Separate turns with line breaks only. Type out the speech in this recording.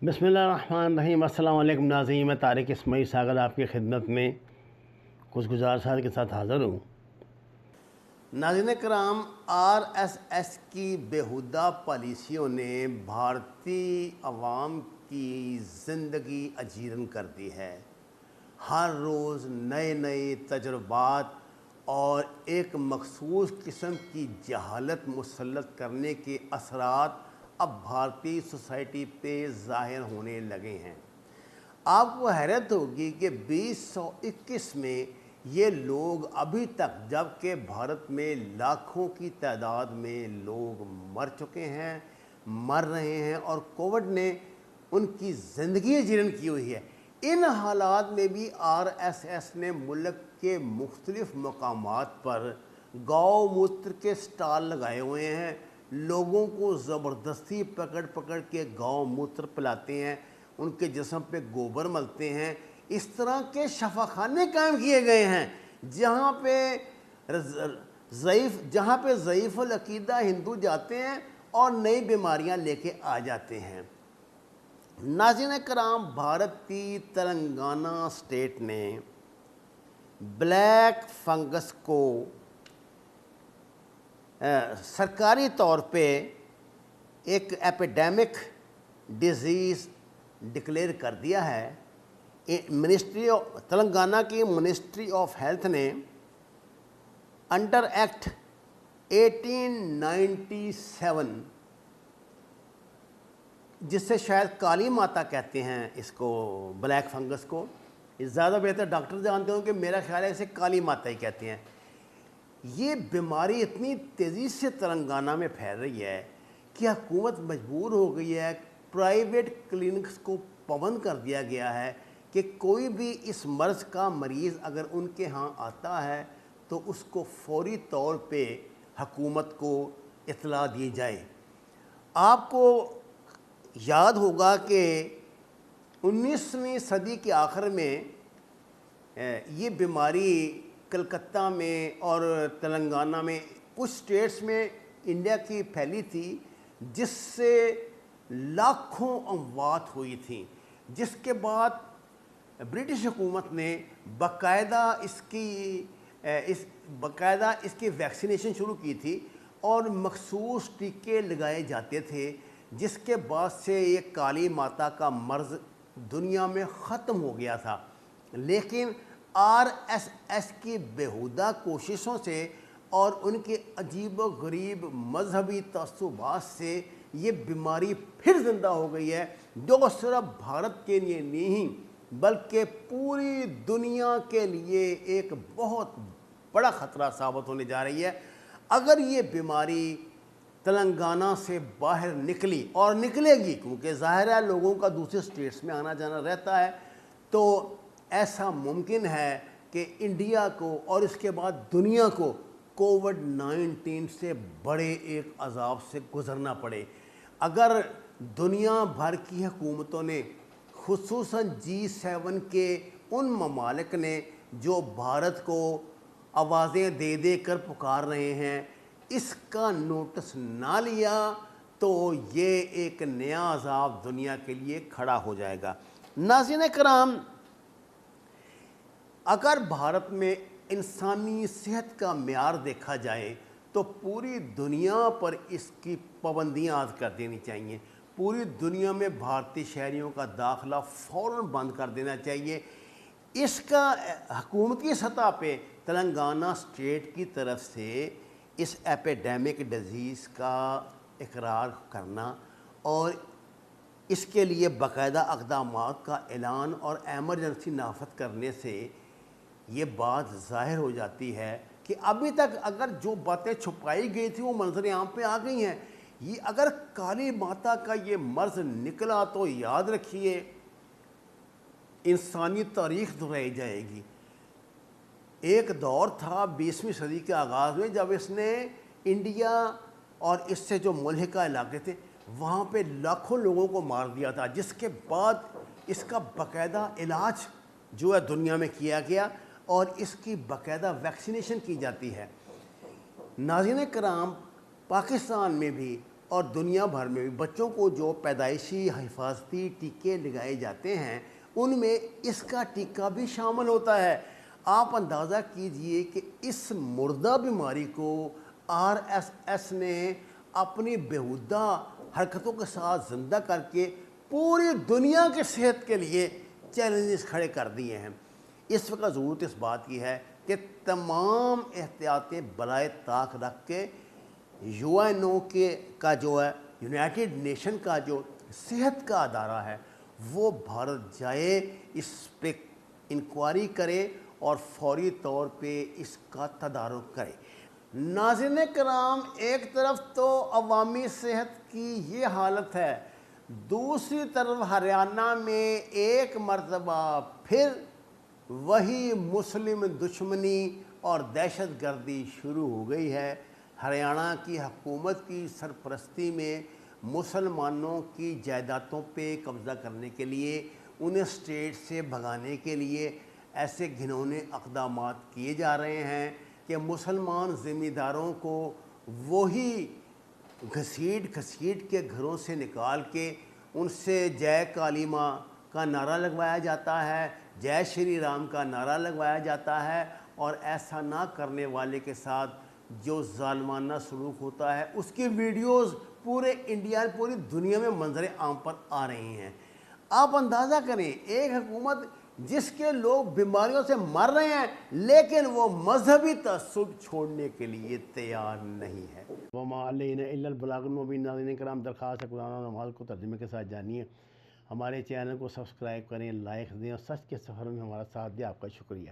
बिस्मिल्लाहिर्रहमानिर्रहीम। अस्सलाम वालेकुम नाज़रीन, मैं तारिक इस्माइल सागर आपकी खिदमत में कुछ गुज़ारिशात के साथ हाज़िर हूँ। नाज़रीन कराम, RSS की बेहुदा पॉलिसियों ने भारतीय अवाम की ज़िंदगी अजीरन कर दी है। हर रोज़ नए नए तजुर्बात और एक मखसूस किस्म की जहालत मुसल्लत करने के असरात अब भारतीय सोसाइटी पे ज़ाहिर होने लगे हैं। आपको हैरत होगी कि 2021 में ये लोग अभी तक, जबकि भारत में लाखों की तादाद में लोग मर चुके हैं, मर रहे हैं और कोविड ने उनकी ज़िंदगी जीर्ण की हुई है, इन हालात में भी RSS ने मुल्क के मुख्तलिफ़ मकामात पर गौ-मूत्र के स्टॉल लगाए हुए हैं। लोगों को ज़बरदस्ती पकड़ पकड़ के गौ-मूत्र पिलाते हैं, उनके जिस्म पे गोबर मलते हैं। इस तरह के शफाखाने कायम किए गए हैं जहाँ पे ज़ईफ़ुल अक़ीदा हिंदू जाते हैं और नई बीमारियाँ लेके आ जाते हैं। नाज़रीन कराम, भारत की तेलंगाना स्टेट ने ब्लैक फंगस को सरकारी तौर पे एक एपिडेमिक डिज़ीज़ डिक्लेयर कर दिया है। तेलंगाना की मिनिस्ट्री ऑफ हेल्थ ने अंडर एक्ट 1897, जिससे शायद काली माता कहते हैं इसको, ब्लैक फंगस को, ज़्यादा बेहतर डॉक्टर जानते हो कि मेरा ख्याल है इसे काली माता ही कहते हैं। ये बीमारी इतनी तेज़ी से तेलंगाना में फैल रही है कि हुकूमत मजबूर हो गई है, प्राइवेट क्लिनिक्स को पाबंद कर दिया गया है कि कोई भी इस मर्ज़ का मरीज़ अगर उनके यहाँ आता है तो उसको फौरी तौर पे हुकूमत को इत्तला दी जाए। आपको याद होगा कि 19वीं सदी के आखिर में ये बीमारी कलकत्ता में और तेलंगाना में, कुछ स्टेट्स में इंडिया की फैली थी, जिससे लाखों अमवात हुई थी, जिसके बाद ब्रिटिश हुकूमत ने बाकायदा इसकी वैक्सीनेशन शुरू की थी और मखसूस टीके लगाए जाते थे, जिसके बाद से ये काली माता का मर्ज़ दुनिया में ख़त्म हो गया था। लेकिन RSS की बेहुदा कोशिशों से और उनके अजीब व गरीब मजहबी तअस्सुबात से ये बीमारी फिर ज़िंदा हो गई है, जो सिर्फ भारत के लिए नहीं बल्कि पूरी दुनिया के लिए एक बहुत बड़ा ख़तरा साबित होने जा रही है। अगर ये बीमारी तेलंगाना से बाहर निकली और निकलेगी, क्योंकि ज़ाहिर है लोगों का दूसरे स्टेट्स में आना जाना रहता है, तो ऐसा मुमकिन है कि इंडिया को और इसके बाद दुनिया को कोविड-19 से बड़े एक अज़ाब से गुज़रना पड़े। अगर दुनिया भर की हुकूमतों ने, खुसूसन G7 के उन ममालिक ने जो भारत को आवाज़ें दे दे कर पुकार रहे हैं, इसका नोटिस ना लिया तो ये एक नया अज़ाब दुनिया के लिए खड़ा हो जाएगा। नाज़रीन कराम, अगर भारत में इंसानी सेहत का मेयार देखा जाए तो पूरी दुनिया पर इसकी पाबंदियाँ आद कर देनी चाहिए। पूरी दुनिया में भारतीय शहरियों का दाखिला फ़ौरन बंद कर देना चाहिए। इसका हुकूमती सतह पे तेलंगाना स्टेट की तरफ से इस एपिडेमिक डिज़ीज़ का इकरार करना और इसके लिए बाकायदा अक़दामात का ऐलान और एमरजेंसी नाफद करने से ये बात ज़ाहिर हो जाती है कि अभी तक अगर जो बातें छुपाई गई थी वो मंजर आम पे आ गई हैं। ये अगर काली माता का ये मर्ज़ निकला तो याद रखिए इंसानी तारीख़ दोहराई जाएगी। एक दौर था 20वीं सदी के आगाज़ में जब इसने इंडिया और इससे जो मुल्हिका इलाके थे वहाँ पे लाखों लोगों को मार दिया था, जिसके बाद इसका बाकायदा इलाज जो है दुनिया में किया गया और इसकी बाकायदा वैक्सीनेशन की जाती है। नाज़रीन कराम, पाकिस्तान में भी اور دنیا بھر میں بھی بچوں کو جو پیدائشی حفاظتی ٹیکے لگائے جاتے ہیں ان میں اس کا ٹیکہ بھی شامل ہوتا ہے۔ آپ اندازہ کیجئے کہ اس مردہ بیماری کو RSS نے اپنی بیہودہ حرکتوں کے ساتھ زندہ کر کے پوری دنیا کی صحت کے لیے چیلنجز کھڑے کر دیے ہیں۔ اس وقت ضرورت اس بات کی ہے کہ تمام احتیاطیں بالائے طاق رکھ کے UNO کا جو ہے یونائٹڈ نیشن کا جو صحت کا ادارہ ہے وہ بھارت جائے، اس پہ انکوائری کرے اور فوری طور پہ اس کا تدارک کرے۔ ناظرین کرام، ایک طرف تو عوامی صحت کی یہ حالت ہے، دوسری طرف ہریانہ میں ایک مرتبہ پھر وہی مسلم دشمنی اور دہشت گردی شروع ہو گئی ہے۔ ہریانہ کی حکومت کی سرپرستی میں مسلمانوں کی جائیدادوں پہ قبضہ کرنے کے لیے، انہیں اسٹیٹ سے بھگانے کے لیے ایسے گھنونے اقدامات کیے جا رہے ہیں کہ مسلمان ذمہ داروں کو وہی گھسیٹ کے گھروں سے نکال کے ان سے جے کالی ماں کا نعرہ لگوایا جاتا ہے، جے شری رام کا نعرہ لگوایا جاتا ہے، اور ایسا نہ کرنے والے کے ساتھ جو ظالمانہ سلوک ہوتا ہے اس کی ویڈیوز پورے انڈیا، پوری دنیا میں منظر عام پر آ رہی ہیں۔ آپ اندازہ کریں، ایک حکومت جس کے لوگ بیماریوں سے مر رہے ہیں لیکن وہ مذہبی تعصب چھوڑنے کے لیے تیار نہیں ہے۔ وما علینا الا البلاغ المبین۔ ناظرین کرام، درخواست ہے قرآن و نماز کو ترجمے کے ساتھ جانیے، ہمارے چینل کو سبسکرائب کریں، لائک دیں اور سچ کے سفر میں ہمارا ساتھ دیں۔ آپ کا شکریہ۔